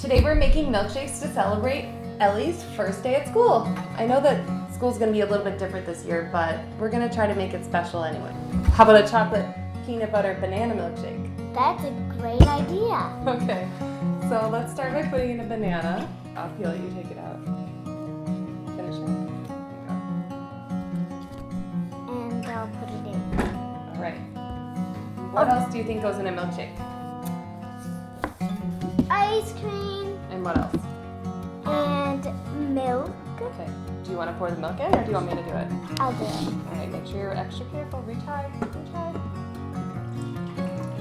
Today we're making milkshakes to celebrate Ellie's first day at school. I know that school's gonna be a little bit different this year, but we're gonna try to make it special anyway. How about a chocolate peanut butter banana milkshake? That's a great idea. Okay, so let's start by putting in a banana. I'll peel it, you take it out. Finish it. There you go. And I'll put it in. All right. What else do you think goes in a milkshake? Ice cream. And what else? And milk. Okay. Do you want to pour the milk in or do you want me to do it? I'll do it. All right, make sure you're extra careful. Reach high, reach high.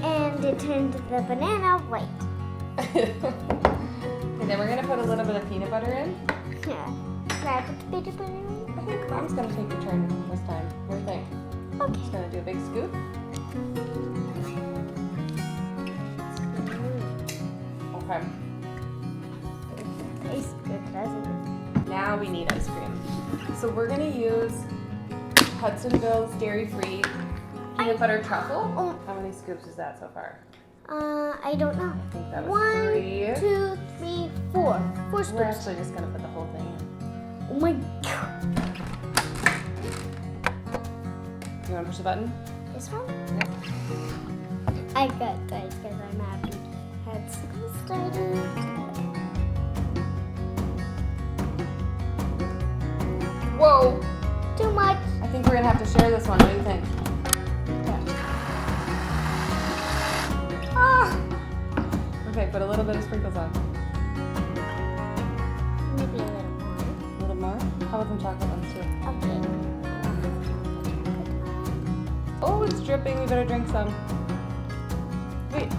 And it turned the banana white. And then we're going to put a little bit of peanut butter in. Yeah. Can I put the peanut butter in? I think Mom's going to take your turn this time. What do you think? Okay. Just going to do a big scoop. Okay. Tastes good, doesn't it? Now we need ice cream. So we're going to use Hudsonville's dairy-free peanut butter truffle. Oh. How many scoops is that so far? I don't know. I think that was 1, 3. 2, 3, 4. 4 We're scoops. actually just going to put the whole thing in. Oh my god. You want to push the button? This one? Yep. I got guys because I'm happy. Had school started. Whoa! Too much. I think we're going to have to share this one. What do you think? Ah! Okay, put a little bit of sprinkles on. Maybe a little more. A little more? How about some chocolate ones too? Okay. Oh, it's dripping. We better drink some. Wait.